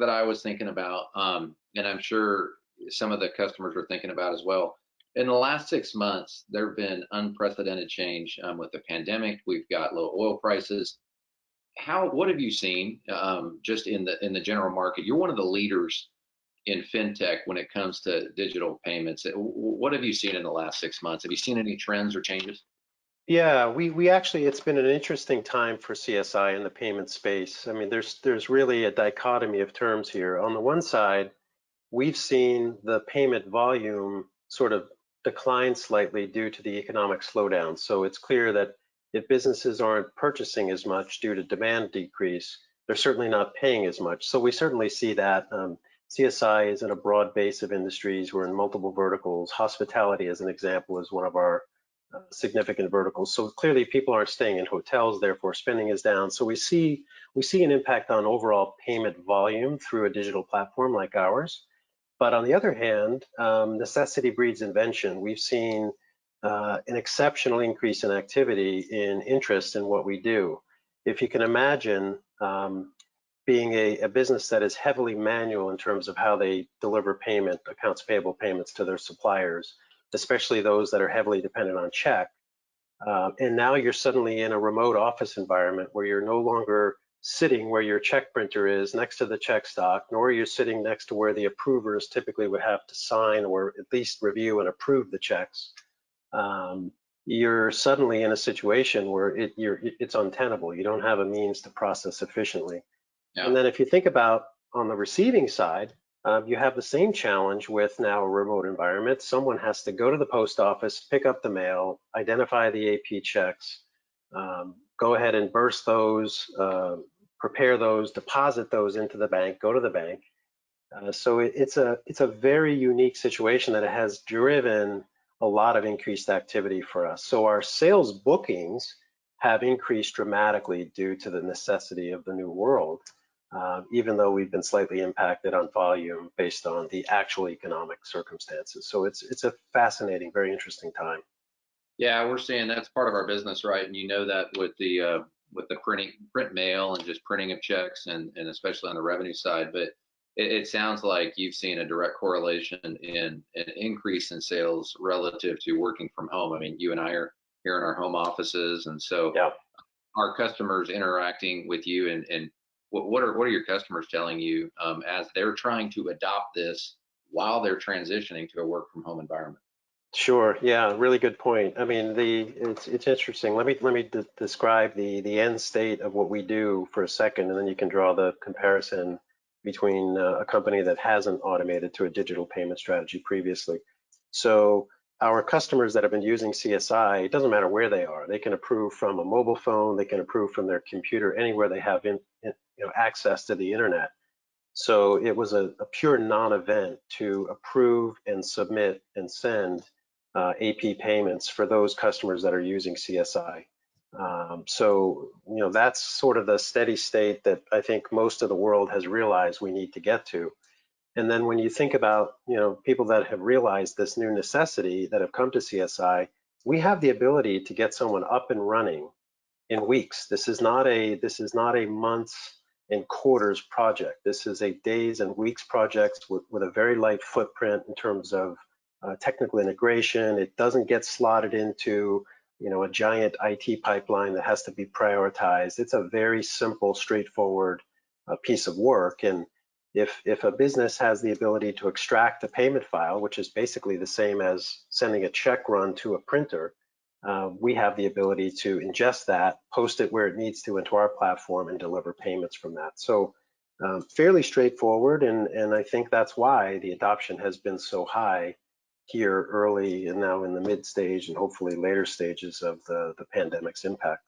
that I was thinking about, and I'm sure some of the customers are thinking about as well. In the last 6 months, there have been unprecedented change with the pandemic. We've got low oil prices. What have you seen just in the general market? You're one of the leaders in fintech when it comes to digital payments. What have you seen in the last 6 months? Have you seen any trends or changes? Yeah, we actually, it's been an interesting time for CSI in the payment space. I mean, there's really a dichotomy of terms here. On the one side, we've seen the payment volume sort of decline slightly due to the economic slowdown. So it's clear that if businesses aren't purchasing as much due to demand decrease, they're certainly not paying as much. So we certainly see that. CSI is in a broad base of industries. We're in multiple verticals. Hospitality, as an example, is one of our significant verticals. So clearly people aren't staying in hotels, therefore spending is down. So we see an impact on overall payment volume through a digital platform like ours. But on the other hand, necessity breeds invention. We've seen an exceptional increase in activity in interest in what we do. If you can imagine being a business that is heavily manual in terms of how they deliver accounts payable payments to their suppliers, especially those that are heavily dependent on check. And now you're suddenly in a remote office environment where you're no longer sitting where your check printer is next to the check stock, nor are you sitting next to where the approvers typically would have to sign or at least review and approve the checks. You're suddenly in a situation where it's untenable. You don't have a means to process efficiently. Yeah. And then if you think about on the receiving side, you have the same challenge with now a remote environment. Someone has to go to the post office, pick up the mail, identify the AP checks, go ahead and burst those, prepare those, deposit those into the bank, go to the bank. So it's a very unique situation that has driven a lot of increased activity for us. So our sales bookings have increased dramatically due to the necessity of the new world. Even though we've been slightly impacted on volume based on the actual economic circumstances. So it's a fascinating, very interesting time. Yeah, we're seeing that's part of our business, right? And you know that with the print mail and just printing of checks and especially on the revenue side. But it sounds like you've seen a direct correlation in an increase in sales relative to working from home. I mean, you and I are here in our home offices, and so Yeah. our customers interacting with you and what are your customers telling you as they're trying to adopt this while they're transitioning to a work from home environment? Sure. Yeah. Really good point. I mean, it's interesting. Let me describe the end state of what we do for a second, and then you can draw the comparison between a company that hasn't automated to a digital payment strategy previously. So our customers that have been using CSI, it doesn't matter where they are. They can approve from a mobile phone. They can approve from their computer, anywhere they have access to the internet. So it was a pure non-event to approve and submit and send AP payments for those customers that are using CSI. So that's sort of the steady state that I think most of the world has realized we need to get to. And then when you think about people that have realized this new necessity that have come to CSI, we have the ability to get someone up and running in weeks. This is not a months and quarters project. This is a days and weeks project with a very light footprint in terms of technical integration. It doesn't get slotted into a giant IT pipeline that has to be prioritized. It's a very simple, straightforward piece of work. And if a business has the ability to extract a payment file, which is basically the same as sending a check run to a printer, we have the ability to ingest that, post it where it needs to into our platform, and deliver payments from that. So fairly straightforward, and I think that's why the adoption has been so high here early and now in the mid stage and hopefully later stages of the pandemic's impact.